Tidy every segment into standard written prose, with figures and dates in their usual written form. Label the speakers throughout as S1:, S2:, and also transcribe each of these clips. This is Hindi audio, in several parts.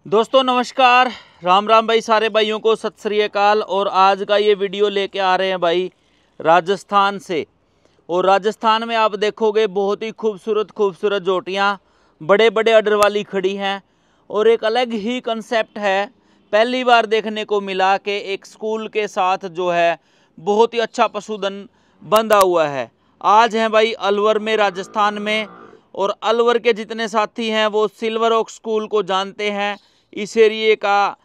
S1: दोस्तों नमस्कार, राम राम भाई। सारे भाइयों को सत श्री अकाल। और आज का ये वीडियो लेके आ रहे हैं भाई राजस्थान से। और राजस्थान में आप देखोगे बहुत ही खूबसूरत खूबसूरत जोटियाँ बड़े बड़े अडर वाली खड़ी हैं। और एक अलग ही कंसेप्ट है, पहली बार देखने को मिला कि एक स्कूल के साथ जो है बहुत ही अच्छा पशुधन बंधा हुआ है। आज हैं भाई अलवर में, राजस्थान में। और अलवर के जितने साथी हैं वो सिल्वर ओक स्कूल को जानते हैं। इस एरिए का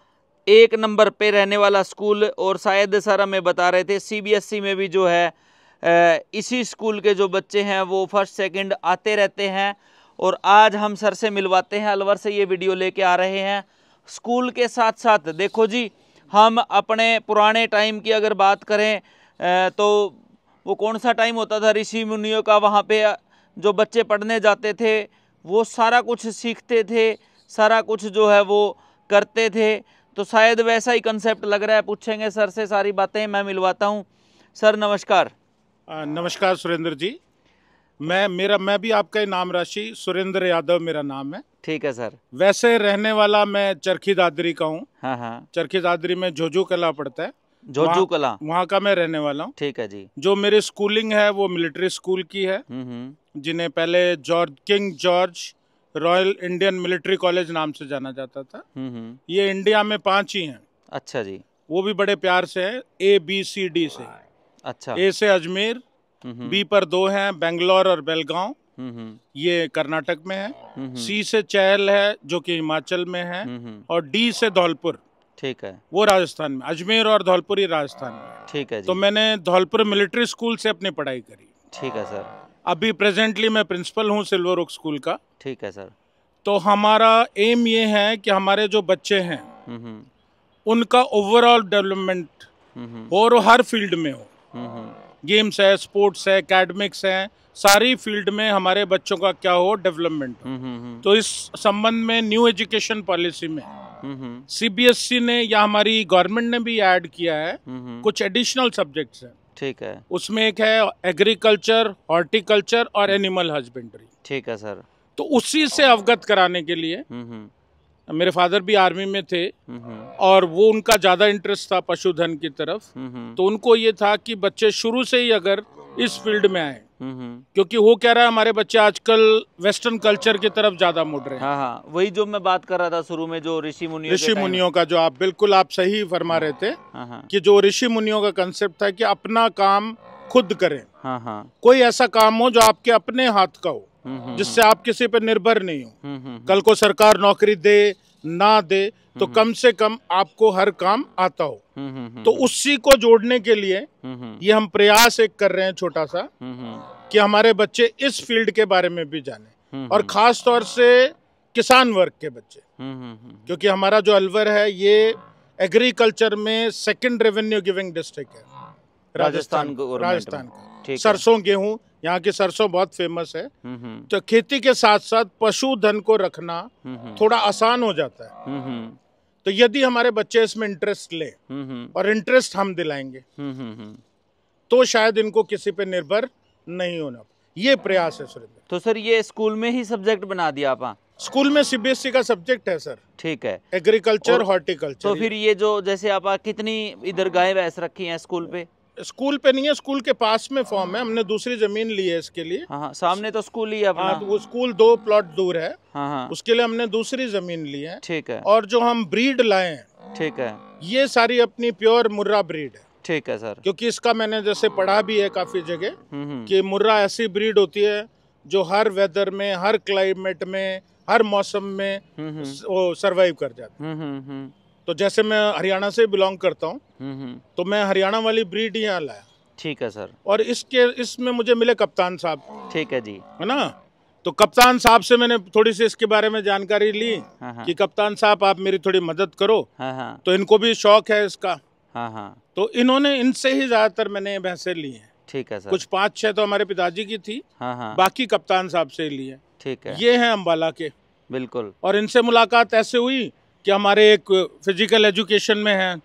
S1: एक नंबर पे रहने वाला स्कूल। और शायद सर हमें बता रहे थे सीबीएसई में भी जो है इसी स्कूल के जो बच्चे हैं वो फर्स्ट सेकंड आते रहते हैं। और आज हम सर से मिलवाते हैं, अलवर से ये वीडियो लेके आ रहे हैं। स्कूल के साथ साथ देखो जी, हम अपने पुराने टाइम की अगर बात करें तो वो कौन सा टाइम होता था, ऋषि मुनियों का। वहाँ पे जो बच्चे पढ़ने जाते थे वो सारा कुछ सीखते थे, सारा कुछ जो है वो करते थे। तो शायद वैसा ही कंसेप्ट लग रहा है। पूछेंगे सर से सारी बातें, मैं मिलवाता हूँ। सर नमस्कार।
S2: नमस्कार सुरेंद्र जी। मैं भी आपका ही नाम राशि सुरेंद्र यादव मेरा नाम है।
S1: ठीक है सर।
S2: वैसे रहने वाला मैं चरखी दादरी का हूँ।
S1: हाँ हाँ,
S2: चरखी दादरी में जोजू कला पड़ता है,
S1: जोजू कला।
S2: वहाँ का मैं रहने वाला हूँ।
S1: ठीक है जी।
S2: जो मेरी स्कूलिंग है वो मिलिट्री स्कूल की है, जिन्हें पहले king George royal Indian military college नाम से जाना जाता था। ये इंडिया में 5 ही हैं।
S1: अच्छा जी।
S2: वो भी बड़े प्यार से है, ABCD से।
S1: अच्छा।
S2: A से अजमेर, B पर 2 हैं, बेंगलोर और बेलगांव, ये कर्नाटक में है। C से चहल है जो कि हिमाचल में है, और D से धौलपुर,
S1: ठीक है,
S2: वो राजस्थान में। अजमेर और धौलपुर ही राजस्थान में है।
S1: ठीक है जी।
S2: तो मैंने धौलपुर मिलिट्री स्कूल से अपनी पढ़ाई करी।
S1: ठीक है सर।
S2: अभी प्रेजेंटली मैं प्रिंसिपल हूँ सिल्वर ओक स्कूल का।
S1: ठीक है सर।
S2: तो हमारा एम ये है कि हमारे जो बच्चे हैं उनका ओवरऑल डेवलपमेंट हो और हर फील्ड में हो। गेम्स है, स्पोर्ट्स है, एकेडमिक्स है, सारी फील्ड में हमारे बच्चों का क्या हो, डेवलपमेंट हो। तो इस संबंध में न्यू एजुकेशन पॉलिसी में CBSE ने या हमारी गवर्नमेंट ने भी ऐड किया है कुछ एडिशनल सब्जेक्ट्स हैं।
S1: ठीक है।
S2: उसमें एक है एग्रीकल्चर, हॉर्टिकल्चर और एनिमल हस्बेंड्री।
S1: ठीक है सर।
S2: तो उसी से अवगत कराने के लिए मेरे फादर भी आर्मी में थे और वो उनका ज्यादा इंटरेस्ट था पशुधन की तरफ। तो उनको ये था कि बच्चे शुरू से ही अगर इस फील्ड में आए, क्योंकि वो कह रहा है हमारे बच्चे आजकल वेस्टर्न कल्चर की तरफ ज्यादा मुड़ रहे हैं।
S1: हाँ हाँ, वही जो मैं बात कर रहा था शुरू में, जो ऋषि मुनियों
S2: का जो आप बिल्कुल सही फरमा रहे थे।
S1: हाँ हाँ,
S2: कि जो ऋषि मुनियों का कंसेप्ट था कि अपना काम खुद करें।
S1: हाँ हाँ,
S2: कोई ऐसा काम हो जो आपके अपने हाथ का हो, जिससे आप किसी पर निर्भर नहीं हो। कल को सरकार नौकरी दे ना दे तो कम से कम आपको हर काम आता हो। तो उसी को जोड़ने के लिए ये हम प्रयास एक कर रहे हैं छोटा सा, कि हमारे बच्चे इस फील्ड के बारे में भी जाने, और खास तौर से किसान वर्ग के बच्चे। क्योंकि हमारा जो अलवर है ये एग्रीकल्चर में सेकंड रेवेन्यू गिविंग डिस्ट्रिक्ट है राजस्थान का। सरसों, गेहूं, यहाँ की सरसों बहुत फेमस है। तो खेती के साथ साथ पशुधन को रखना थोड़ा आसान हो जाता है। तो यदि हमारे बच्चे इसमें इंटरेस्ट ले और इंटरेस्ट हम दिलाएंगे तो शायद इनको किसी पे निर्भर नहीं होना। ये प्रयास है सर।
S1: तो सर ये स्कूल में ही सब्जेक्ट बना दिया आप?
S2: स्कूल में CBSE का सब्जेक्ट है सर।
S1: ठीक है,
S2: एग्रीकल्चर, हॉर्टिकल्चर।
S1: तो फिर ये जो जैसे आप कितनी इधर गाय भैंस रखी हैं स्कूल पे?
S2: स्कूल पे नहीं है, स्कूल के पास में फॉर्म है, हमने दूसरी जमीन ली है इसके लिए।
S1: हाँ, सामने तो स्कूल ही है अपना।
S2: हाँ, तो वो स्कूल 2 प्लॉट दूर है।
S1: हाँ,
S2: उसके लिए हमने दूसरी जमीन ली है।
S1: ठीक है।
S2: और जो हम ब्रीड लाए हैं,
S1: ठीक है, ये
S2: सारी अपनी प्योर मुर्रा ब्रीड है।
S1: ठीक है सर।
S2: क्योंकि इसका मैंने जैसे पढ़ा भी है काफी जगह कि मुर्रा ऐसी ब्रीड होती है जो हर वेदर में, हर क्लाइमेट में, हर मौसम में वो सरवाइव कर जाती है। तो जैसे मैं हरियाणा से बिलोंग करता हूँ तो मैं हरियाणा वाली ब्रीड यहाँ लाया।
S1: ठीक है सर।
S2: और इसमें मुझे मिले कप्तान साहब।
S1: ठीक है जी, है
S2: ना। तो कप्तान साहब से मैंने थोड़ी सी इसके बारे में जानकारी ली।
S1: हाँ,
S2: कि कप्तान साहब आप मेरी थोड़ी मदद करो।
S1: हाँ,
S2: तो इनको भी शौक है इसका।
S1: हाँ,
S2: तो इनसे ही ज्यादातर मैंने भैंसे ली हैं।
S1: ठीक है सर।
S2: कुछ 5-6 तो हमारे पिताजी की थी।
S1: हाँ,
S2: बाकी कप्तान साहब से ली है।
S1: ठीक है।
S2: ये है अम्बाला के।
S1: बिल्कुल।
S2: और इनसे मुलाकात ऐसे हुई कि हमारे एक फिजिकल एजुकेशन में है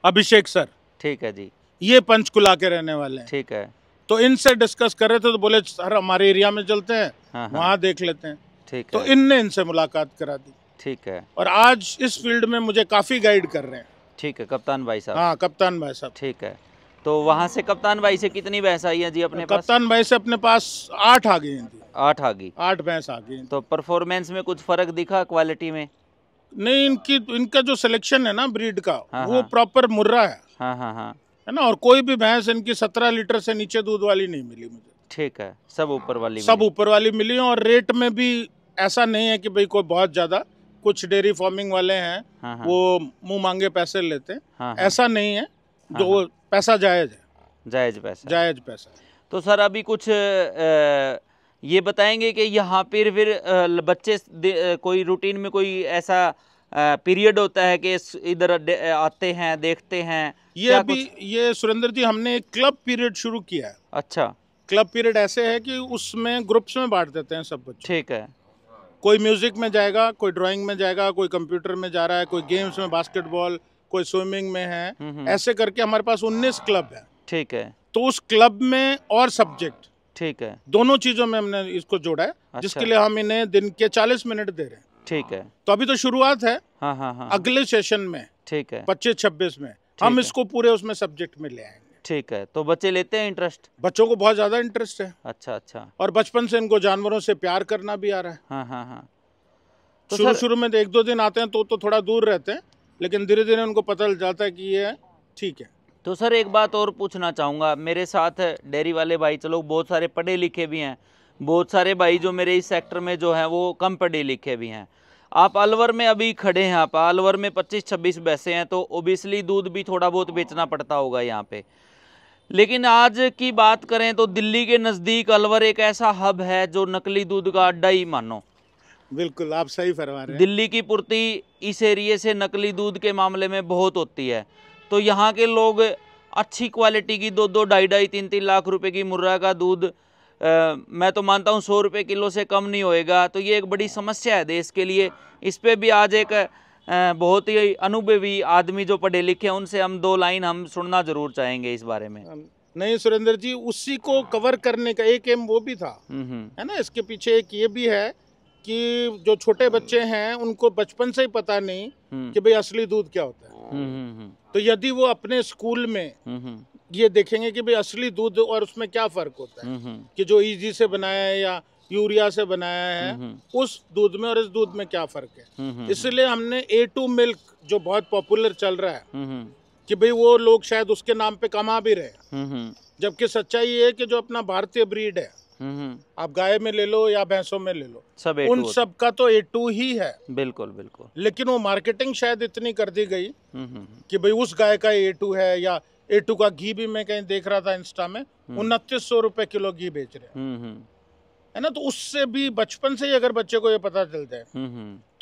S2: अभिषेक सर।
S1: ठीक है जी।
S2: ये पंचकुला के रहने वाले हैं।
S1: ठीक है।
S2: तो इनसे डिस्कस कर रहे थे तो बोले सर हमारे एरिया में चलते हैं, वहाँ देख लेते हैं।
S1: ठीक
S2: तो
S1: है।
S2: इनने इनसे मुलाकात करा दी।
S1: ठीक है।
S2: और आज इस फील्ड में मुझे काफी गाइड कर रहे हैं।
S1: ठीक है कप्तान भाई साहब।
S2: हाँ, कप्तान भाई साहब।
S1: ठीक है, तो वहाँ से कप्तान भाई से कितनी भैंस आई है जी अपने पास?
S2: कप्तान भाई से अपने पास 8 आ गई हैं जी।
S1: 8 आ गई।
S2: 8 भैंस आ गई हैं।
S1: तो परफॉर्मेंस में कुछ फर्क दिखा क्वालिटी में?
S2: नहीं, इनका जो सिलेक्शन है ना ब्रीड का,
S1: हाँ,
S2: वो
S1: हाँ।
S2: प्रॉपर मुर्रा है।
S1: हाँ हाँ हाँ।
S2: है ना, और कोई भी भैंस इनकी 17 लीटर से नीचे दूध वाली नहीं मिली मुझे।
S1: ठीक है, सब ऊपर वाली
S2: सब
S1: मिली।
S2: ऊपर वाली मिली। और रेट में भी ऐसा नहीं है कि भाई कोई बहुत ज्यादा, कुछ डेयरी फार्मिंग वाले हैं
S1: हाँ, हाँ।
S2: वो मुंह मांगे पैसे लेते हैं।
S1: हाँ, हाँ।
S2: ऐसा नहीं है,
S1: हाँ,
S2: जो
S1: हाँ।
S2: पैसा जायज है।
S1: जायज पैसा।
S2: जायज पैसा।
S1: तो सर अभी कुछ ये बताएंगे कि यहाँ पर फिर बच्चे कोई रूटीन में कोई ऐसा पीरियड होता है कि इधर आते हैं देखते हैं?
S2: ये अभी ये सुरेंद्र जी, हमने एक क्लब पीरियड शुरू किया है।
S1: अच्छा।
S2: क्लब पीरियड ऐसे है कि उसमें ग्रुप्स में बांट देते हैं सब बच्चे।
S1: ठीक है।
S2: कोई म्यूजिक में जाएगा, कोई ड्राइंग में जाएगा, कोई कंप्यूटर में जा रहा है, कोई गेम्स में, बास्केटबॉल, कोई स्विमिंग में है। ऐसे करके हमारे पास 19 क्लब है।
S1: ठीक है।
S2: तो उस क्लब में और सब्जेक्ट,
S1: ठीक है,
S2: दोनों चीजों में हमने इसको जोड़ा है।
S1: अच्छा।
S2: जिसके लिए हम इन्हें दिन के 40 मिनट दे रहे हैं।
S1: ठीक है।
S2: तो अभी तो शुरुआत है।
S1: हाँ हाँ हाँ।
S2: अगले सेशन में
S1: ठीक है,
S2: 25-26 में हम इसको पूरे उसमें सब्जेक्ट में ले आएंगे।
S1: ठीक है। तो बच्चे लेते हैं इंटरेस्ट?
S2: बच्चों को बहुत ज्यादा इंटरेस्ट है।
S1: अच्छा अच्छा।
S2: और बचपन से इनको जानवरों से प्यार करना भी आ रहा है।
S1: हाँ हाँ हाँ। तो
S2: शुरू में 1-2 दिन आते हैं तो थोड़ा दूर रहते हैं, लेकिन धीरे धीरे उनको पता चल जाता है कि ये ठीक है।
S1: तो सर एक बात और पूछना चाहूँगा, मेरे साथ डेयरी वाले भाई चलो बहुत सारे पढ़े लिखे भी हैं, बहुत सारे भाई जो मेरे इस सेक्टर में जो हैं वो कम पढ़े लिखे भी हैं। आप अलवर में अभी खड़े हैं, आप अलवर में 25-26 भैंसे हैं, तो ओबियसली दूध भी थोड़ा बहुत बेचना पड़ता होगा यहाँ पे। लेकिन आज की बात करें तो दिल्ली के नज़दीक अलवर एक ऐसा हब है जो नकली दूध का अड्डा ही मानो।
S2: बिल्कुल, आप सही फरमा रहे हैं।
S1: दिल्ली की पूर्ति इस एरिए से नकली दूध के मामले में बहुत होती है। तो यहाँ के लोग अच्छी क्वालिटी की 2-2, 2.5-2.5, 3-3 लाख रुपए की मुर्रा का दूध मैं तो मानता हूँ 100 रुपये किलो से कम नहीं होएगा। तो ये एक बड़ी समस्या है देश के लिए। इस पे भी आज एक बहुत ही अनुभवी आदमी जो पढ़े लिखे हैं उनसे हम 2 लाइन हम सुनना जरूर चाहेंगे इस बारे में।
S2: नहीं सुरेंद्र जी, उसी को कवर करने का एक एम वो भी था, है ना। इसके पीछे एक ये भी है कि जो छोटे बच्चे हैं उनको बचपन से ही पता नहीं कि भाई असली दूध क्या होता है। तो यदि वो अपने स्कूल में ये देखेंगे कि भाई असली दूध और उसमें क्या फर्क होता है, कि जो इजी से बनाया है या यूरिया से बनाया है, उस दूध में और इस दूध में क्या फर्क है। इसलिए हमने A2 मिल्क जो बहुत पॉपुलर चल रहा है कि भाई वो लोग शायद उसके नाम पे कमा भी रहे, जबकि सच्चाई ये है कि जो अपना भारतीय ब्रीड है, आप गाय में ले लो या भैंसों में ले लो,
S1: सब
S2: उन सब का तो A2 ही है।
S1: बिल्कुल बिल्कुल।
S2: लेकिन वो मार्केटिंग शायद इतनी कर दी गई कि भाई उस गाय का A2 है, या A2 का घी भी मैं कहीं देख रहा था इंस्टा में 2900 रुपए किलो घी बेच रहे हैं, है ना। तो उससे भी बचपन से ही अगर बच्चे को ये पता चल जाए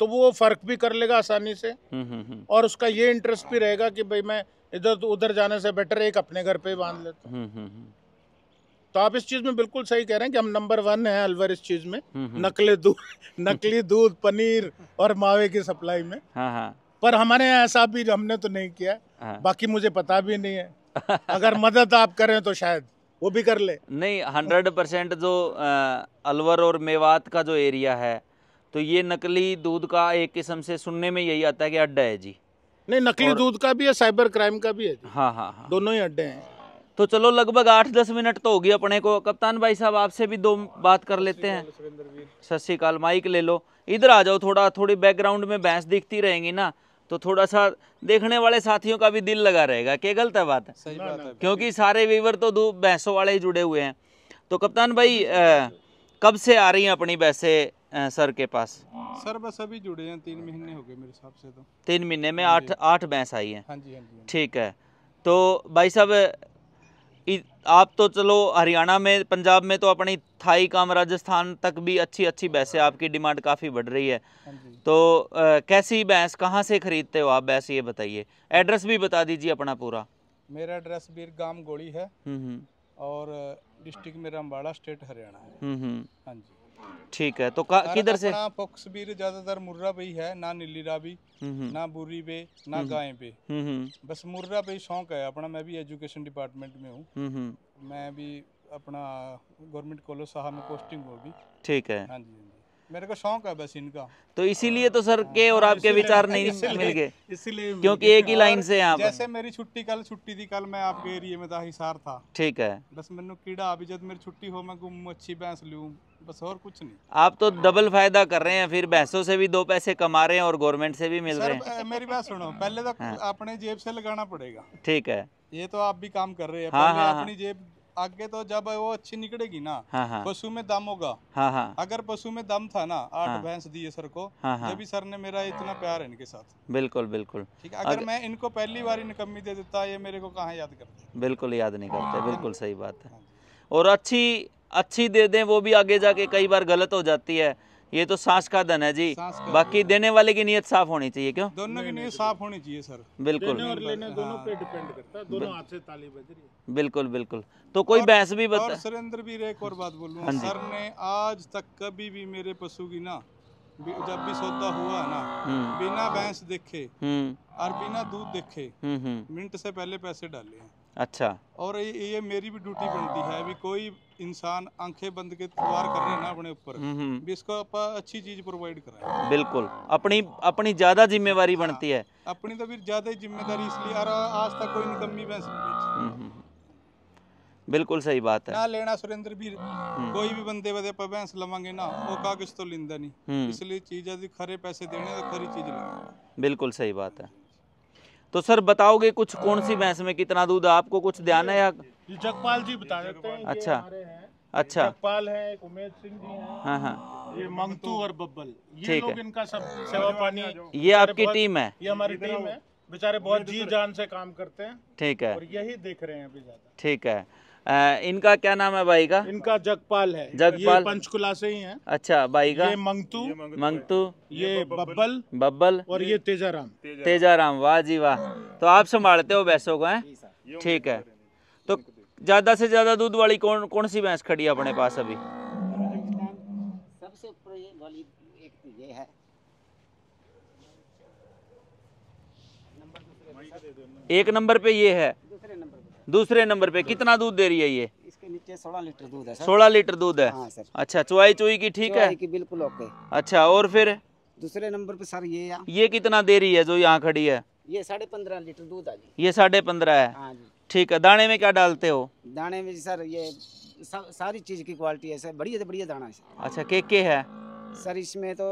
S2: तो वो फर्क भी कर लेगा आसानी से, और उसका ये इंटरेस्ट भी रहेगा कि भाई मैं इधर उधर जाने से बेटर एक अपने घर पे ही बांध लेता हूँ। तो आप इस चीज में बिल्कुल सही कह रहे हैं कि हम नंबर 1 है अलवर इस चीज में, नकली दूध, पनीर और मावे की सप्लाई में। पर हमारे यहाँ ऐसा भी हमने तो नहीं किया, बाकी मुझे पता भी नहीं है। अगर मदद आप करें तो शायद वो भी कर ले।
S1: नहीं, 100% जो अलवर और मेवात का जो एरिया है, तो ये नकली दूध का एक किस्म से सुनने में यही आता है कि अड्डा है जी।
S2: नहीं, नकली दूध का भी है, साइबर क्राइम का भी है जी।
S1: हाँ,
S2: दोनों ही अड्डे हैं।
S1: तो चलो लगभग 8-10 मिनट तो होगी अपने को। कप्तान भाई साहब आपसे भी 2 बात कर लेते हैं। सत श्री अकाल, माइक ले लो, इधर आ जाओ। थोड़ी बैकग्राउंड में भैंस दिखती रहेंगी ना, तो थोड़ा सा देखने वाले साथियों का भी दिल लगा रहेगा। क्या गलत है बात?
S3: सही बात है,
S1: क्योंकि सारे व्यूअर तो भैंसों वाले ही जुड़े हुए हैं। तो कप्तान भाई कब से आ रही हैं अपनी भैंसें सर के पास?
S3: सर बस अभी जुड़े हैं, 3 महीने हो गए मेरे हिसाब से। तो
S1: 3 महीने में 8 भैंस आई हैं?
S3: हाँ जी, हाँ जी।
S1: ठीक है। तो भाई साहब आप तो चलो हरियाणा में, पंजाब में तो अपनी थाई काम, राजस्थान तक भी अच्छी भैंसें, आपकी डिमांड काफ़ी बढ़ रही है। तो कैसी भैंस, कहाँ से खरीदते हो आप भैंस, ये बताइए। एड्रेस भी बता दीजिए अपना पूरा।
S3: मेरा एड्रेस बीरगाम गोड़ी है और डिस्ट्रिक्ट मेरा अम्बाड़ा, स्टेट हरियाणा है। हाँ जी,
S1: ठीक है। तो किधर से?
S3: फोक्स बीर ज्यादातर मुर्रा पे ही है, ना नीली रावी, ना बुरी पे, ना गाय पे। बस मुर्रा पे ही शौक है अपना। मैं भी एजुकेशन डिपार्टमेंट में हूँ। मैं भी अपना गवर्नमेंट कॉलेज साहब में पोस्टिंग होगी।
S1: ठीक है।
S3: हाँ जी। मेरे को शौक है बस इनका।
S1: तो इसीलिए तो सर के और आपके विचार नहीं मिल गए,
S2: इसीलिए
S1: क्योंकि एक ही लाइन से आप।
S3: जैसे मेरी छुट्टी थी कल, मैं आपके एरिया में था, हिसार था।
S1: ठीक है,
S3: बस मैंने कीड़ा अभी जब मेरी छुट्टी हो मैं घूमूं, अच्छी भैंस लूं, बस और कुछ नहीं।
S1: आप तो डबल फायदा कर रहे हैं, फिर भैंसों से भी 2 पैसे कमा रहे हैं और गवर्नमेंट से भी मिल रहे हैं।
S3: सर मेरी बात सुनो, पहले तो अपने जेब से लगाना पड़ेगा।
S1: ठीक है,
S3: ये तो आप भी काम कर रहे हैं,
S1: हाँ,
S3: पहले
S1: हाँ,
S3: अपनी जेब आगे, तो जब वो अच्छी निकलेगी ना,
S1: हाँ हाँ
S3: पशु में दम होगा।
S1: हाँ हाँ
S3: अगर पशु में दम था ना, 8 भैंस दिए सर को,
S1: हाँ, हाँ।
S3: जब भी सर ने मेरा इतना प्यार है इनके साथ।
S1: बिल्कुल बिल्कुल,
S3: ठीक है, अगर मैं इनको पहली बार निकम्मी दे देता, ये मेरे को कहाँ याद करते।
S1: बिल्कुल याद नहीं करते, बिल्कुल सही बात है।
S3: हाँ जी।
S1: और अच्छी दे दें वो भी आगे जाके कई बार गलत हो जाती है। ये तो सांस का धन है जी,
S3: सांस का
S1: बाकी देने वाले की नीयत साफ होनी चाहिए। क्यों?
S3: दोनों की नीयत साफ होनी चाहिए सर।
S1: बिल्कुल
S2: देने और लेने दोनों पे डिपेंड करता है, दोनों हाथ से ताली बज रही है।
S1: बिल्कुल बिल्कुल। तो कोई भैंस भी
S3: और
S1: बता।
S3: सुरेंद्र भी एक और बात बोलूँ,
S1: हाँ जी।
S3: सर ने आज तक कभी भी मेरे पशु की ना, जब भी सौदा हुआ ना, बिना भैंस देखे और बिना दूध देखे मिनट से पहले पैसे डाले हैं।
S1: अच्छा,
S3: और ये मेरी भी ड्यूटी बनती है, अभी कोई इंसान आंखें बंद के वार कर रहे हैं ना अपने ऊपर, भी इसको आप अच्छी चीज प्रोवाइड कराएं।
S1: बिल्कुल अपनी ज्यादा जिम्मेवारी बनती है।
S3: अपनी तो फिर ज्यादा ही जिम्मेदारी, इसलिए और आज तक कोई निकम्मी भैंस नहीं बेची।
S1: बिल्कुल सही बात है।
S3: ना लेना सुरेंद्र भी, कोई भी बंदे बदे पर भैंस लवांगे ना, वो कागज तो लिंदा नहीं, इसलिए चीज यदि खरे पैसे देने तो खरी चीज लेंगे।
S1: बिल्कुल सही बात है। तो सर बताओगे कुछ कौन सी भैंस में कितना दूध है, आपको कुछ ध्यान है या?
S2: ये जगपाल जी बता देते हैं।
S1: अच्छा,
S2: ये हमारे हैं।
S1: अच्छा,
S2: जगपाल है, एक उमेश सिंह जी हैं,
S1: हाँ हाँ,
S2: ये मंगतू और बब्बल, ये
S1: ठीक
S2: लोग
S1: है।
S2: इनका सब सेवा पानी।
S1: ये आपकी टीम है?
S2: ये हमारी टीम है, बेचारे बहुत जी जान से काम करते हैं
S1: ठीक है,
S2: और यही देख रहे हैं अभी ज्यादा।
S1: ठीक है। इनका क्या नाम है भाई का?
S2: इनका जगपाल है,
S1: जगपाल।
S2: ये पंचकुला से ही हैं।
S1: अच्छा, भाई का?
S2: ये मंगतू,
S1: मंगतू,
S2: ये बब्बल
S1: बब्बल
S2: और ये तेजाराम।
S1: तेजाराम। वाह जी वाह। तो आप संभालते हो भैंसों को, हैं? ठीक है। तो ज्यादा से ज्यादा दूध वाली कौन सी भैंस खड़ी है अपने पास अभी?
S4: सबसे ऊपर ये वाली एक तो ये है।
S1: एक नंबर पे ये है,
S4: दूसरे नंबर पे
S1: दूसरे नंबर पे कितना दूध दे रही है ये?
S4: इसके नीचे 16 लीटर दूध है सर।
S1: 16 लीटर दूध है।
S4: हाँ सर।
S1: अच्छा, चुआई चुई की ठीक है?
S4: चौआई की बिल्कुल ओके।
S1: अच्छा, और फिर
S4: दूसरे नंबर पे सर
S1: ये कितना दे रही है जो यहाँ खड़ी है?
S4: ये 15.5 लीटर दूध है जी।
S1: ये 15.5 है।
S4: हाँ जी।
S1: ठीक है। दाने में क्या डालते हो?
S4: दाने में सर ये सारी चीज की क्वालिटी है सर, बढ़िया से बढ़िया दाना है सर।
S1: अच्छा, के है?
S4: सर इसमें तो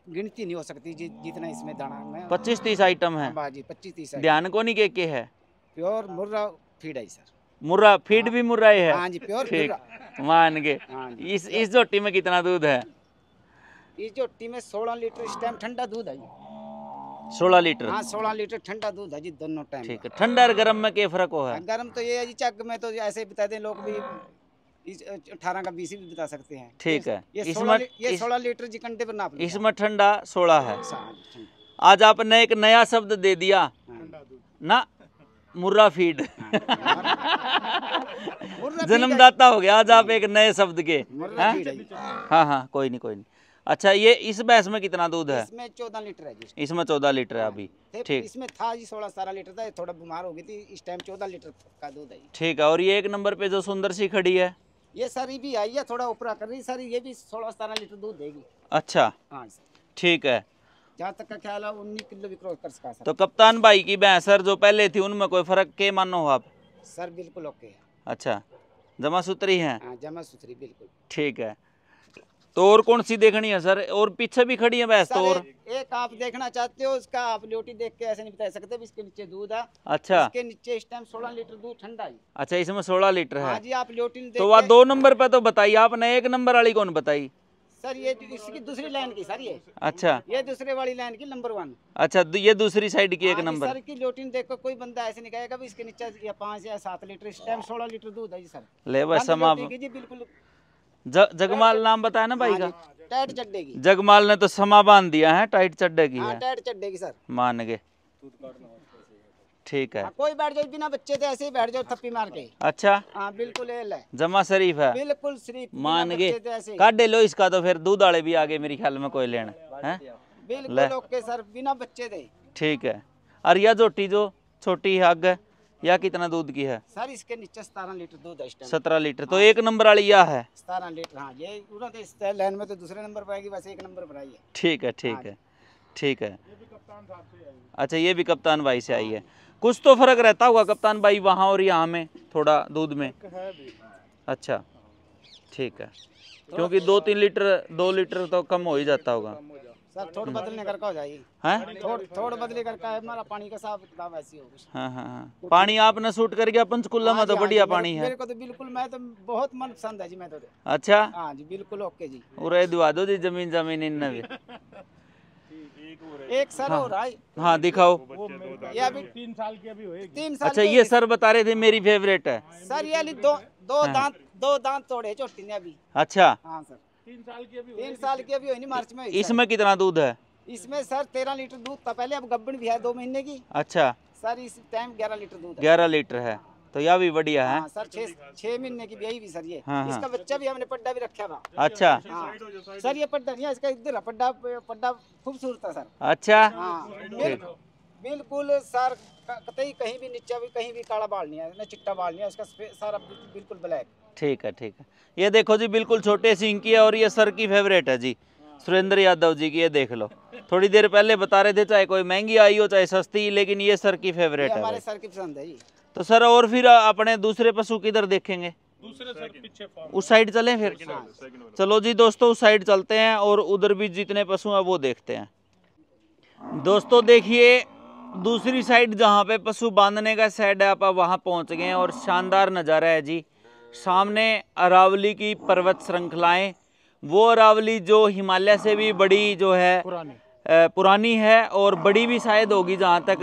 S4: गिनती नहीं हो सकती जितना इसमें दाना में
S1: 25-30 आइटम है।
S4: हाँ जी, 25-30
S1: ध्यान को नहीं के है?
S4: प्योर मुर्रा फीड है सर।
S1: मुर्रा फीड भी मुर्रा ही है?
S4: हाँ जी, प्योर
S1: ठीक,
S4: मुर्रा।
S1: मान गए।
S4: हाँ जी।
S1: इस जोटी में कितना दूध है?
S4: इस जोटी में 16 लीटर इस टाइम ठंडा दूध है जी।
S1: 16 लीटर?
S4: हाँ, 16 लीटर ठंडा दूध है जी दोनों टाइम।
S1: ठीक है। ठंडा और गर्म में क्या फर्क हो है?
S4: गर्म तो ये है जी, चक में तो ऐसे ही बता दें लोग भी 18 का 20 भी बता सकते हैं।
S1: ठीक है।
S4: ये
S1: इसमें
S4: 16 लीटर जी घंटे पर नाप लो।
S1: इसमें ठंडा 16 है।
S4: हाँ,
S1: आज आपने एक नया शब्द दे दिया ना, मुर्रा फीड। जन्मदाता हो गया आज आप एक नए शब्द के,
S4: मुर्रा
S1: हैं?
S4: फीड है जी।
S1: हाँ हाँ, कोई नहीं। अच्छा, ये इस भैंस में कितना दूध है?
S4: इसमें 14 लीटर है जी।
S1: इसमें 14 लीटर है अभी। ठीक,
S4: इसमें था जी 16-17 लीटर था, थोड़ा बीमार हो गई थी, इस टाइम 14 लीटर का दूध है जी।
S1: ठीक है। और ये एक नंबर पे जो सुंदर सी खड़ी है,
S4: ये सर ये भी आई है, थोड़ा ऊपरा कर रही सर, ये भी 16-17 लीटर दूध देगी।
S1: अच्छा,
S4: हाँ सर,
S1: ठीक है।
S4: जहाँ तक का ख्याल है 19 किलो भी क्रॉस कर सका सर।
S1: तो कप्तान भाई की भैंस सर जो पहले थी उनमें कोई फर्क के मानो हो आप?
S4: सर बिल्कुल ओके है।
S1: अच्छा, जमा सूत्री है?
S4: हाँ, जमा सुथरी बिल्कुल।
S1: ठीक है। तो और कौन सी देखनी है सर? और पीछे भी खड़ी है भैंस तो? और
S4: एक आप देखना चाहते हो, उसका आप ल्योटी देख के ऐसे नहीं बता सकते, इसके नीचे दूध है।
S1: अच्छा,
S4: इसके नीचे इस टाइम 16 लीटर दूध ठंडा है।
S1: अच्छा, इसमें 16 लीटर
S4: हाँ
S1: है।
S4: जी, आप ल्योटी देख
S1: तो वह
S4: के-
S1: 2 नंबर पे तो बताइए आपने, 1 नंबर वाली कौन बताई?
S4: सर ये इसकी दूसरी लाइन की सर, ये
S1: अच्छा,
S4: ये दूसरे वाली लाइन की नंबर 1।
S1: अच्छा, ये दूसरी साइड की 1
S4: हाँ जी,
S1: नंबर।
S4: सर की ल्योटी देख कर कोई बंदा ऐसे नहीं कहेगा भी इसके नीचे या 5 या 7 लीटर, इस टाइम 16 लीटर दूध है जी सर।
S1: ले बस
S4: बंद
S1: समा।
S4: ल्योटी की जी बिल्कुल।
S1: जगमाल नाम बताया ना भाई
S4: हाँ
S1: का?
S4: जी, टाइट चड्डे की।
S1: जगमाल ने तो समा बांध दिया है, टाइट चड्डे की
S4: हाँ,
S1: है।
S4: टाइट चड्डे की सर।
S1: मान गए। ठीक है।
S4: हाँ, कोई बैठ जाओ बिना बच्चे थे, ऐसे ही बैठ जाओ थप्पी मार के।
S1: अच्छा,
S4: हाँ बिल्कुल एल है,
S1: जमा शरीफ है।
S4: बिल्कुल सिर्फ
S1: मान गए।
S4: बच्चे थे ऐसे ही।
S1: काटे लो इसका तो फिर दूध वाले भी आगे मेरे ख्याल में कोई लेना है।
S4: बिल्कुल ओके सर, बिना बच्चे थे।
S1: ठीक है। और यह जोटी जो छोटी है आगे, या कितना दूध की है?
S4: सर इसके नीचे 17 लीटर दूध है इस टाइम।
S1: 17 लीटर। तो एक नंबर वाली यह है?
S4: 17 लीटर, हाँ। ये पूरा तो इस लाइन में तो दूसरे नंबर पर आएगी, वैसे एक नंबर पर आई है।
S1: ठीक है, ठीक है, ठीक है। अच्छा, ये भी कप्तान भाई से आई है। कुछ तो फर्क रहता होगा कप्तान भाई वहाँ और यहाँ में, थोड़ा दूध में? अच्छा, ठीक है। क्योंकि 2-3 लीटर, 2 लीटर तो कम हो ही जाता होगा
S4: सर। थोड़ा बदलने कर का हो जाएगी,
S1: हैं?
S4: थोड़ा बदले कर का है। हमारा पानी का साफ किताब ऐसी हो गई।
S1: हाँ हाँ हाँ। पानी आपने शूट कर गया पंचकुला में, तो बढ़िया पानी है।
S4: मेरे को तो बिल्कुल, मैं तो बहुत मन पसंद है जी। मैं तो
S1: अच्छा,
S4: हाँ जी, बिल्कुल ओके जी।
S1: उरे दिवा दो जी जमीन जमीन इन भी।
S4: एक सर हो रहा है।
S1: हाँ दिखाओ।
S4: ये अभी
S2: 3 साल की अभी होएगी।
S4: 3 साल
S1: अच्छा, ये सर बता रहे थे मेरी फेवरेट है
S4: सर। ये दो दांत तोड़े छोटी ने अभी।
S1: अच्छा,
S4: हाँ सर।
S2: 3 साल की अभी
S4: 3 साल की अभी हुई नहीं, मार्च में हुई सर।
S1: इसमें कितना दूध है?
S4: इसमें सर 13 लीटर दूध था पहले, अब गब्बन भी है 2 महीने की।
S1: अच्छा,
S4: सर इस टाइम 11 लीटर दूध है।
S1: 11 लीटर है, तो यह भी बढ़िया है।
S4: हाँ सर, 6 महीने की ब्याई भी सर ये।
S1: हाँ, हाँ।
S4: इसका बच्चा भी हमने पड्डा भी रखा था।
S1: अच्छा,
S4: हाँ सर, ये पड्डा नहीं है इसका, इधर है पड्डा खूबसूरत है सर।
S1: अच्छा,
S4: हाँ बिल्कुल सर। कहीं कहीं भी नीचा भी कहीं भी काला बाल नहीं है, न चिट्टा बाल नहीं है इसका, सारा बिल्कुल ब्लैक।
S1: ठीक है, ठीक है। ये देखो जी, बिल्कुल छोटे सिंह की है और ये सर की फेवरेट है जी, सुरेंद्र यादव जी की। ये देख लो, थोड़ी देर पहले बता रहे थे चाहे कोई महंगी आई हो चाहे सस्ती, लेकिन ये सर की फेवरेट है
S4: हमारे
S1: भाई।
S4: सर की पसंद है जी।
S1: तो सर और फिर अपने दूसरे पशु किधर देखेंगे?
S2: दूसरे सर पीछे
S1: उस साइड चलें फिर? चलो जी दोस्तों, उस साइड चलते हैं और उधर भी जितने पशु हैं वो देखते हैं। दोस्तों देखिए, दूसरी साइड जहाँ पे पशु बांधने का शेड है, आप वहाँ पहुँच गए हैं और शानदार नज़ारा है जी। सामने अरावली की पर्वत श्रृंखलाएं, वो अरावली जो हिमालय से भी बड़ी जो है पुरानी है और बड़ी भी शायद होगी जहाँ तक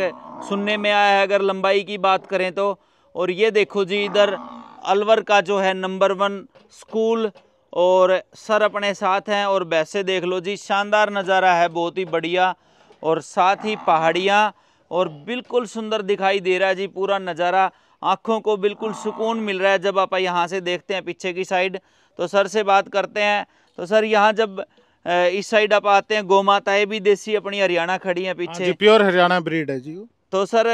S1: सुनने में आया है, अगर लंबाई की बात करें तो। और ये देखो जी, इधर अलवर का जो है नंबर 1 स्कूल और सर अपने साथ हैं। और वैसे देख लो जी, शानदार नज़ारा है, बहुत ही बढ़िया। और साथ ही पहाड़ियाँ और बिल्कुल सुंदर दिखाई दे रहा है जी पूरा नज़ारा। आँखों को बिल्कुल सुकून मिल रहा है जब आप यहाँ से देखते हैं पीछे की साइड। तो सर से बात करते हैं। तो सर, यहाँ जब इस साइड आप आते हैं, गौ माताएं भी देसी अपनी हरियाणा खड़ी हैं पीछे।
S2: प्योर हरियाणा ब्रीड है जी।
S1: तो सर,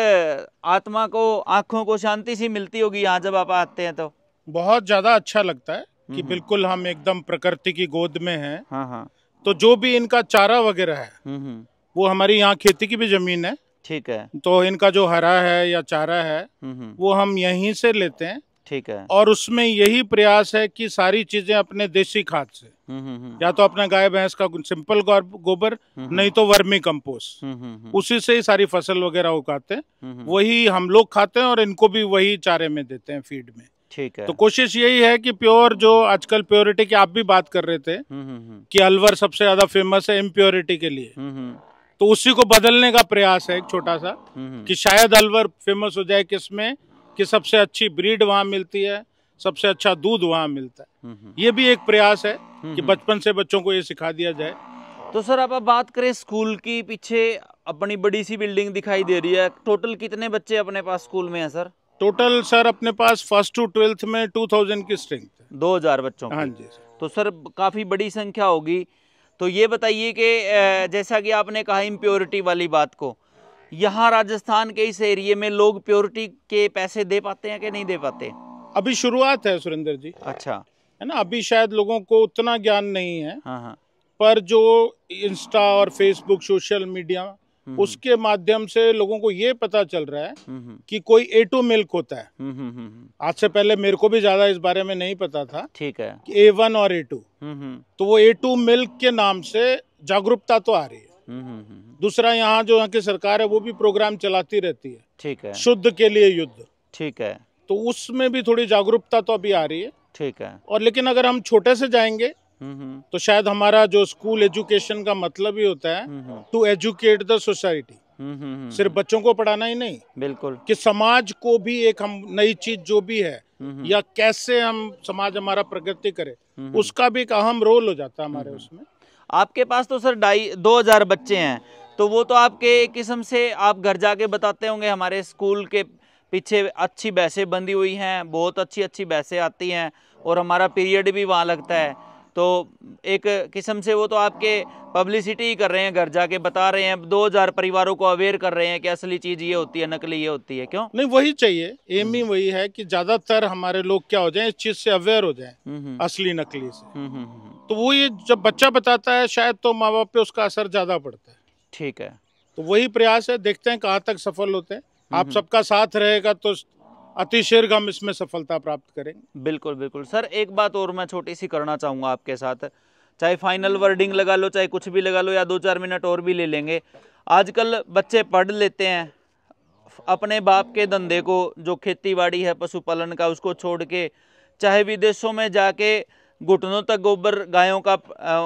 S1: आत्मा को, आँखों को शांति सी मिलती होगी यहाँ जब आप आते हैं तो?
S2: बहुत ज्यादा अच्छा लगता है कि बिल्कुल हम एकदम प्रकृति की गोद में हैं।
S1: हाँ हाँ।
S2: तो जो भी इनका चारा वगैरह है वो हमारी यहाँ खेती की भी जमीन है।
S1: ठीक है।
S2: तो इनका जो हरा है या चारा है वो हम यहीं से लेते हैं।
S1: ठीक है।
S2: और उसमें यही प्रयास है कि सारी चीजें अपने देसी खाद से, या तो अपना गाय भैंस का सिंपल गोबर, नहीं तो वर्मी कंपोस्ट, उसी से ही सारी फसल वगैरह उगाते हैं। वही हम लोग खाते हैं और इनको भी वही चारे में देते हैं, फीड में।
S1: ठीक है।
S2: तो कोशिश यही है कि प्योर, जो आजकल प्योरिटी की आप भी बात कर रहे थे कि अलवर सबसे ज्यादा फेमस है इम्प्योरिटी के लिए, तो उसी को बदलने का प्रयास है एक छोटा सा, कि शायद अलवर फेमस हो जाए किसमें, कि सबसे अच्छी ब्रीड वहाँ मिलती है, सबसे अच्छा दूध वहाँ मिलता है। ये भी एक प्रयास है कि बचपन से बच्चों को ये सिखा दिया जाए।
S1: तो सर, अब बात करें स्कूल की, पीछे अपनी बड़ी सी बिल्डिंग दिखाई दे रही है। टोटल कितने बच्चे अपने पास स्कूल में हैं सर?
S2: टोटल सर अपने पास 1st to 12th में 2000 की स्ट्रेंथ है।
S1: 2000 बच्चों की?
S2: हाँ जी।
S1: तो सर काफ़ी बड़ी संख्या होगी। तो ये बताइए कि जैसा कि आपने कहा इम्प्योरिटी वाली बात को, यहाँ राजस्थान के इस एरिए में लोग प्योरिटी के पैसे दे पाते हैं कि नहीं दे पाते?
S2: अभी शुरुआत है सुरेंद्र जी।
S1: अच्छा,
S2: है ना, अभी शायद लोगों को उतना ज्ञान नहीं है।
S1: हाँ हाँ। पर
S2: जो इंस्टा और फेसबुक, सोशल मीडिया, उसके माध्यम से लोगों को ये पता चल रहा है कि कोई A2 मिल्क होता है। आज से पहले मेरे को भी ज्यादा इस बारे में नहीं पता था।
S1: ठीक है।
S2: कि A1 और A2, तो वो A2 मिल्क के नाम से जागरूकता तो आ रही है। दूसरा, यहाँ जो यहाँ की सरकार है वो भी प्रोग्राम चलाती रहती है।
S1: ठीक है।
S2: शुद्ध के लिए युद्ध।
S1: ठीक है।
S2: तो उसमें भी थोड़ी जागरूकता तो अभी आ रही है।
S1: ठीक है।
S2: और लेकिन अगर हम छोटे से जाएंगे तो शायद हमारा जो स्कूल एजुकेशन का मतलब ही होता है टू एजुकेट द सोसाइटी। सिर्फ बच्चों को पढ़ाना ही नहीं,
S1: बिल्कुल,
S2: कि समाज को भी एक हम नई चीज जो भी है, या कैसे हम समाज हमारा प्रगति करे, उसका भी एक अहम रोल हो जाता है हमारे उसमें।
S1: आपके पास तो सर 2000 बच्चे हैं, तो वो तो आपके किस्म से आप घर जाके बताते होंगे हमारे स्कूल के पीछे अच्छी भैंसें बंधी हुई हैं, बहुत अच्छी अच्छी भैंसें आती हैं और हमारा पीरियड भी वहाँ लगता है। तो एक किस्म से वो तो आपके पब्लिसिटी ही कर रहे हैं, घर जाके बता रहे हैं, 2000 परिवारों को अवेयर कर रहे हैं कि असली चीज ये होती है, नकली ये होती है। क्यों
S2: नहीं, वही चाहिए, एम ही वही है कि ज्यादातर हमारे लोग क्या हो जाए, इस चीज से अवेयर हो जाए असली नकली से। तो वो ये जब बच्चा बताता है शायद तो माँ बाप पे उसका असर ज्यादा पड़ता है।
S1: ठीक है,
S2: तो वही प्रयास है, देखते हैं कहाँ तक सफल होते हैं। आप सबका साथ रहेगा तो अतिशीघ्र हम इसमें सफलता प्राप्त करेंगे।
S1: बिल्कुल बिल्कुल सर। एक बात और मैं छोटी सी करना चाहूँगा आपके साथ, चाहे फाइनल वर्डिंग लगा लो, चाहे कुछ भी लगा लो, या 2-4 मिनट और भी ले लेंगे। आजकल बच्चे पढ़ लेते हैं, अपने बाप के धंधे को, जो खेती बाड़ी है पशुपालन का, उसको छोड़ के चाहे विदेशों में जाके घुटनों तक गोबर गायों का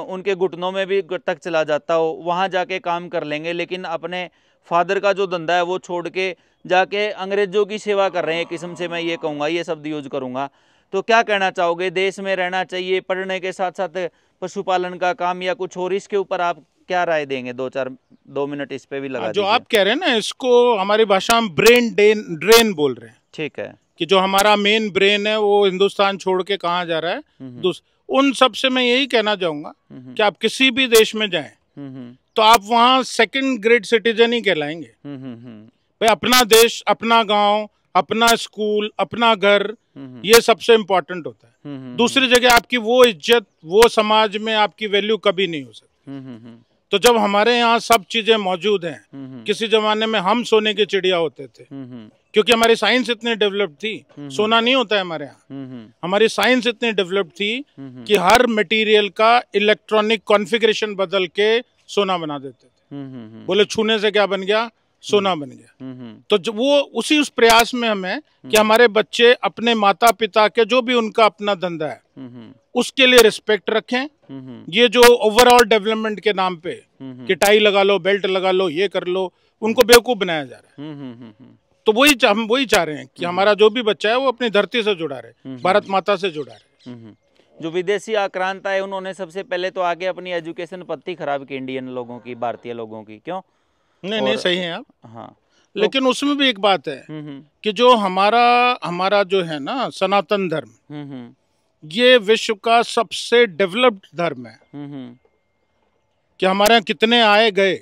S1: उनके घुटनों में भी तक चला जाता हो, वहाँ जाके काम कर लेंगे, लेकिन अपने फादर का जो धंधा है वो छोड़ के जाके अंग्रेजों की सेवा कर रहे हैं, किस्म से मैं ये कहूँगा, ये शब्द यूज करूँगा। तो क्या कहना चाहोगे, देश में रहना चाहिए, पढ़ने के साथ साथ पशुपालन का काम, या कुछ और, इसके ऊपर आप क्या राय देंगे? 2 मिनट इस पे भी लगा
S2: जो आप कह रहे हैं ना, इसको हमारी भाषा में ब्रेन ड्रेन बोल रहे हैं।
S1: ठीक है, कि
S2: जो हमारा मेन ब्रेन है वो हिंदुस्तान छोड़ के कहाँ जा रहा है। उन सब से मैं यही कहना चाहूंगा कि आप किसी भी देश में जाएं तो आप वहाँ 2nd ग्रेड सिटीजन ही कहलाएंगे। भाई अपना देश, अपना गांव, अपना स्कूल, अपना घर, ये सबसे इम्पोर्टेंट होता है। दूसरी जगह आपकी वो इज्जत, वो समाज में आपकी वैल्यू कभी नहीं हो सकती। तो जब हमारे यहाँ सब चीजें मौजूद हैं, किसी जमाने में हम सोने की चिड़िया होते थे, क्योंकि हमारी साइंस इतनी डेवलप थी, सोना नहीं होता है हमारे यहाँ, हमारी साइंस इतनी डेवलप थी कि हर मटेरियल का इलेक्ट्रॉनिक कॉन्फ़िगरेशन बदल के सोना बना देते थे। बोले छूने से क्या बन गया, सोना बन गया। तो वो उस प्रयास में हमें कि हमारे बच्चे अपने माता पिता के जो भी उनका अपना धंधा है उसके लिए रिस्पेक्ट रखें। ये जो ओवरऑल डेवलपमेंट के नाम पे कि टाई लगा लो, बेल्ट लगा लो, ये कर लो, उनको बेवकूफ बनाया जा रहा है। तो हम वही चाह रहे हैं कि हमारा जो भी बच्चा है वो अपनी धरती से जुड़ा रहे, भारत माता से जुड़ा रहे।
S1: जो विदेशी आक्रांता है उन्होंने सबसे पहले तो आगे अपनी एजुकेशन पत्ती खराब की इंडियन लोगों की, भारतीय लोगों की। क्यों?
S2: नहीं सही है आप।
S1: हाँ,
S2: लेकिन उसमें भी एक बात है कि जो हमारा जो है ना सनातन धर्म, ये विश्व का सबसे डेवलप्ड धर्म है। कि हमारे यहाँ कितने आए गए,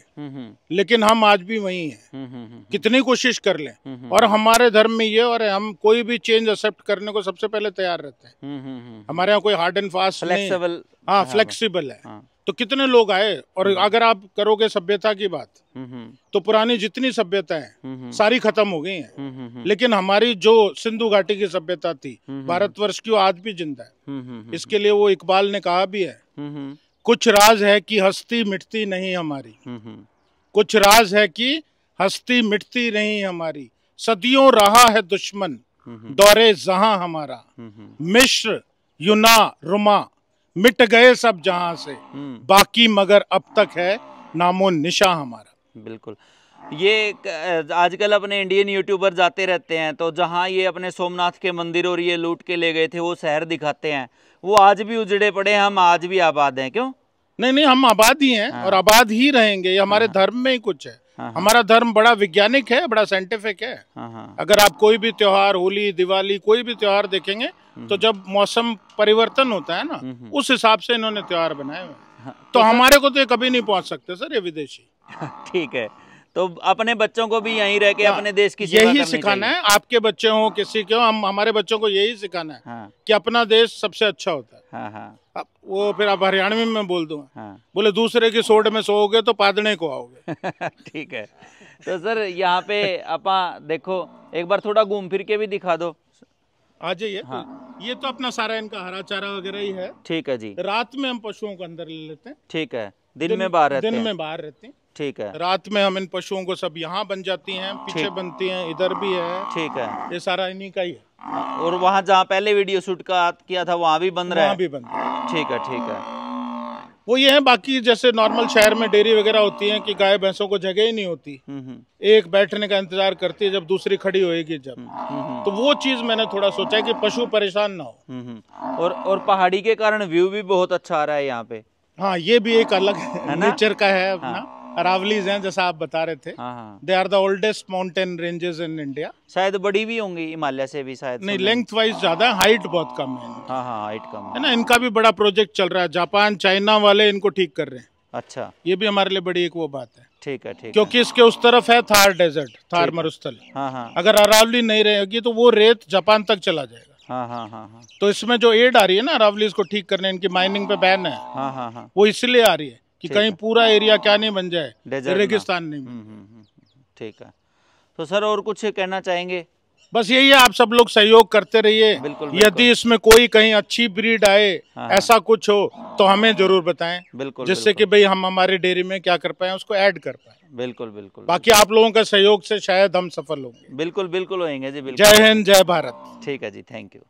S2: लेकिन हम आज भी वही हैं। कितनी कोशिश कर लें, और हमारे धर्म में ये, और हम कोई भी चेंज एक्सेप्ट करने को सबसे पहले तैयार रहते हैं। हमारे यहाँ कोई हार्ड एंड फास्ट नहीं, हाँ फ्लेक्सिबल है। तो कितने लोग आए, और अगर आप करोगे सभ्यता की बात, तो पुरानी जितनी सभ्यता है सारी खत्म हो गई हैं। लेकिन हमारी जो सिंधु घाटी की सभ्यता थी, भारतवर्ष की, वो आज भी जिंदा है। इसके लिए वो इकबाल ने कहा भी है, कुछ राज है कि हस्ती मिटती नहीं हमारी, कुछ राज है कि हस्ती मिटती नहीं हमारी, सदियों रहा है दुश्मन दौरे जहां हमारा, मिस्र यूना रुमा मिट गए सब जहां से, बाकी मगर अब तक है नामो निशा हमारा।
S1: बिल्कुल। ये आजकल अपने इंडियन यूट्यूबर जाते रहते हैं, तो जहाँ ये अपने सोमनाथ के मंदिर और ये लूट के ले गए थे वो शहर दिखाते हैं, वो आज भी उजड़े पड़े हैं, हम आज भी आबाद हैं। क्यों?
S2: नहीं, हम आबाद ही हैं। और आबाद ही रहेंगे। ये हमारे धर्म में ही कुछ है। हमारा धर्म बड़ा वैज्ञानिक है, बड़ा साइंटिफिक है। अगर आप कोई भी त्योहार, होली, दिवाली, कोई भी त्योहार देखेंगे तो जब मौसम परिवर्तन होता है ना, उस हिसाब से इन्होंने त्योहार बनाए हुए। तो हमारे को तो ये कभी नहीं पहुंच सकते सर, ये विदेशी।
S1: ठीक है, तो अपने बच्चों को भी यहीं रह के अपने देश की सेवा
S2: यही सिखाना है। आपके बच्चे हो, किसी के हो, हमारे बच्चों को यही सिखाना है कि अपना देश सबसे अच्छा होता है। वो फिर आप हरियाणवी में बोल दूंगा, बोले दूसरे की सोड में सोओगे तो पादने को आओगे।
S1: ठीक है, तो सर यहाँ पे अपा देखो, एक बार थोड़ा घूम फिर के भी दिखा दो।
S2: आ जाइए। ये तो अपना सारा इनका हरा चारा वगैरह ही है।
S1: ठीक है जी।
S2: रात में हम पशुओं को अंदर ले लेते हैं।
S1: ठीक है, दिन में बाहर रहते हैं।
S2: दिन में बाहर रहते हैं।
S1: ठीक है।
S2: रात में हम इन पशुओं को सब यहाँ बन जाती हैं, पीछे बनती हैं, इधर भी है।
S1: ठीक है,
S2: ये सारा इन्हीं का ही है।
S1: और वहाँ जहाँ पहले वीडियो शूट किया था वहाँ भी बन रहा है?
S2: वहाँ भी बन रहा है।
S1: ठीक है, ठीक है।
S2: वो ये है, बाकी जैसे नॉर्मल शहर में डेयरी वगैरह होती है कि गाय भैंसों को जगह ही नहीं होती, एक बैठने का इंतजार करती है जब दूसरी खड़ी होएगी जब, तो वो चीज मैंने थोड़ा सोचा है कि पशु परेशान ना हो।
S1: और पहाड़ी के कारण व्यू भी बहुत अच्छा आ रहा है यहाँ पे।
S2: हाँ, ये भी एक अलग नेचर का है अपना। अरावलीज हैं जैसा आप बता रहे थे।
S1: हाँ हाँ,
S2: they are the oldest mountain ranges in India.
S1: शायद बड़ी भी होंगी हिमालय से भी शायद।
S2: नहीं, लेंथ वाइज ज्यादा है, हाइट बहुत कम है इनकी।
S1: हाँ हाँ, हाइट कम
S2: है ना। इनका भी बड़ा प्रोजेक्ट चल रहा है, जापान चाइना वाले इनको ठीक कर रहे हैं।
S1: अच्छा,
S2: ये भी हमारे लिए बड़ी एक वो बात है,
S1: ठीक है, ठीक
S2: क्योंकि इसके उस तरफ है थार डेजर्ट, थार मरुस्थल।
S1: हाँ हाँ
S2: अगर अरावली नहीं रहेगी तो वो रेत जापान तक चला जाएगा।
S1: हाँ हाँ हाँ हाँ
S2: तो इसमें जो एड आ रही है ना अरावली इसको ठीक करने, इनकी माइनिंग पे बैन है,
S1: हाँ हाँ हाँ,
S2: वो इसलिए आ रही है कि कहीं पूरा एरिया क्या नहीं बन जाए,
S1: डेजर्ट
S2: रेगिस्तान नहीं बने।
S1: ठीक है। तो सर और कुछ कहना चाहेंगे?
S2: बस यही है, आप सब लोग सहयोग करते रहिए।
S1: बिल्कुल,
S2: यदि इसमें कोई कहीं अच्छी ब्रीड आए,
S1: हाँ,
S2: ऐसा कुछ हो तो हमें जरूर बताएं,
S1: बिल्कुल,
S2: जिससे कि भाई हम हमारे डेयरी में क्या कर पाए, उसको ऐड कर पाए।
S1: बिल्कुल बिल्कुल,
S2: बाकी आप लोगों का सहयोग से शायद हम सफल होंगे।
S1: बिल्कुल बिल्कुल होंगे जी, बिल्कुल।
S2: जय हिंद, जय भारत।
S1: ठीक है जी, थैंक यू।